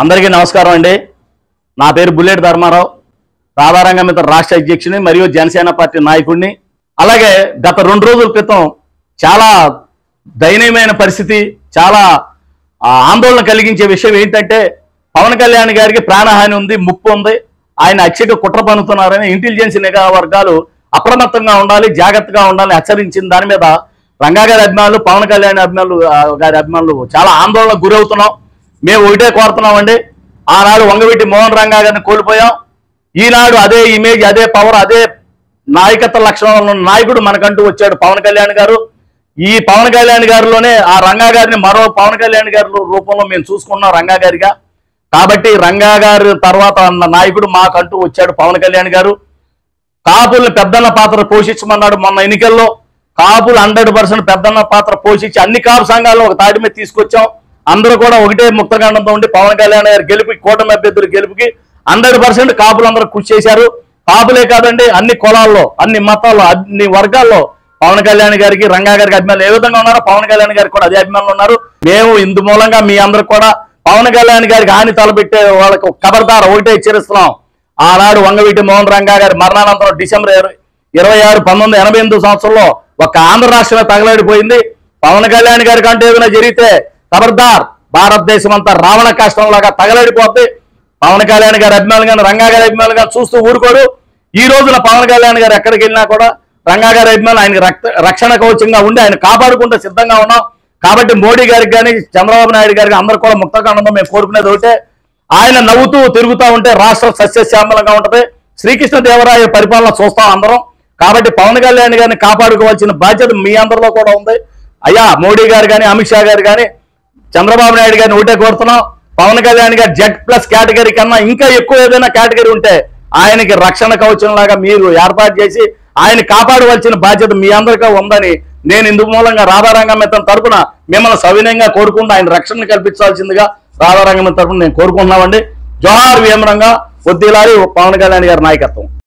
అందరికీ నమస్కారం అండి. నా పేరు బుల్లెట్ ధర్మారావు, రాధారంగం మిత్ర రాష్ట్ర అధ్యక్షుని మరియు జనసేన పార్టీ నాయకుడిని. అలాగే గత 2 రోజుల క్రితం చాలా దయనీయమైన పరిస్థితి, చాలా ఆందోళన కలిగించే విషయం ఏంటంటే పవన్ కళ్యాణ్ గారికి ప్రాణహాని ఉంది, ముప్పు ఉంది, ఆయన అత్యధిక కుట్ర పన్నుతున్నారని ఇంటెలిజెన్స్ నిఘా వర్గాలు అప్రమత్తంగా ఉండాలి, జాగ్రత్తగా ఉండాలని హెచ్చరించిన దాని మీద రంగా గారి అభిమానులు, పవన్ కళ్యాణ్ గారి అభిమానులు చాలా ఆందోళనకు గురవుతున్నాం. మేము ఒకటే కోరుతున్నామండి, ఆనాడు వంగవీటి మోహన్ రంగా గారిని కోల్పోయాం. ఈనాడు అదే ఇమేజ్, అదే పవర్, అదే నాయకత్వ లక్షణాలు ఉన్న నాయకుడు మనకంటూ వచ్చాడు పవన్ కళ్యాణ్ గారు. ఈ పవన్ కళ్యాణ్ గారిలోనే ఆ రంగా గారిని మరో పవన్ కళ్యాణ్ గారి రూపంలో మేము చూసుకున్నాం రంగా గారిగా. కాబట్టి రంగా గారి తర్వాత అన్న నాయకుడు మాకంటూ వచ్చాడు పవన్ కళ్యాణ్ గారు. కాపుల్ని పెద్దన్న పాత్ర పోషించమన్నాడు మొన్న ఎన్నికల్లో. కాపులు 100% పెద్దన్న పాత్ర పోషించి అన్ని కాపు సంఘాలను ఒక తాటి మీద తీసుకొచ్చాం. అందరూ కూడా ఒకటే ముక్తగండంతో ఉండి పవన్ కళ్యాణ్ గారి గెలుపుకి, కూటమి అభ్యర్థుల గెలుపుకి 100% కాపులందరూ కృషి చేశారు. కాపులే కాదండి, అన్ని కులాల్లో, అన్ని మతాల్లో, అన్ని వర్గాల్లో పవన్ కళ్యాణ్ గారికి, రంగా గారికి అభిమానులు ఏ విధంగా ఉన్నారో పవన్ కళ్యాణ్ గారికి కూడా అదే అభిమానులు ఉన్నారు. మేము ఇందు మూలంగా మీ అందరూ కూడా పవన్ కళ్యాణ్ గారికి హాని తలపెట్టే వాళ్ళకు ఖబర్దార్ ఒకటే హెచ్చరిస్తున్నాం. ఆనాడు వంగవీటి మోహన్ రంగా గారి మరణానంతరం డిసెంబర్ 26, 1988 సంవత్సరంలో ఒక ఆంధ్ర రాష్ట్రమే తగలడిపోయింది. పవన్ కళ్యాణ్ గారికి అంటే ఏదైనా జరిగితే ఖబర్దార్ భారతదేశం అంతా రావణ కష్టంలాగా తగలడిపోద్ది. పవన్ కళ్యాణ్ గారి అభిమానులు కానీ, రంగా గారి అభిమానులు కానీ చూస్తూ ఊరుకోరు. ఈ రోజున పవన్ కళ్యాణ్ గారు ఎక్కడికి వెళ్ళినా కూడా రంగా గారి అభిమానులు ఆయనకి రక్షణ కవచంగా ఉండి ఆయన కాపాడుకుంటూ సిద్ధంగా ఉన్నాం. కాబట్టి మోడీ గారికి కానీ, చంద్రబాబు నాయుడు గారికి అందరూ కూడా ముక్తకాండంతో మేము కోరుకునేది ఒకటే, ఆయన నవ్వుతూ తిరుగుతూ ఉంటే రాష్ట్రం సస్యశ్యామలంగా ఉంటది. శ్రీకృష్ణదేవరాయ పరిపాలన చూస్తాం అందరం. కాబట్టి పవన్ కళ్యాణ్ గారిని కాపాడుకోవాల్సిన బాధ్యత మీ అందరిలో కూడా ఉంది. అయ్యా మోడీ గారు కానీ, అమిత్ షా గారు కానీ, చంద్రబాబు నాయుడు గారిని ఒకటే కోరుతున్నాం, పవన్ కళ్యాణ్ గారు Z+ కేటగిరీ కన్నా ఇంకా ఎక్కువ ఏదైనా కేటగిరీ ఉంటే ఆయనకి రక్షణ కవచం లాగా మీరు ఏర్పాటు చేసి ఆయన కాపాడవలసిన బాధ్యత మీ అందరికీ ఉందని నేను ఇందు మూలంగా రాధారంగం మిత్ర తరపున మిమ్మల్ని సవినయంగా కోరుకుంటూ ఆయన రక్షణ కల్పించాల్సిందిగా రాధారంగం తరపున నేను కోరుకుంటున్నామండి. జోహార్ వీఎం రంగా, వద్దిలాలి పవన్ కళ్యాణ్ గారి నాయకత్వం.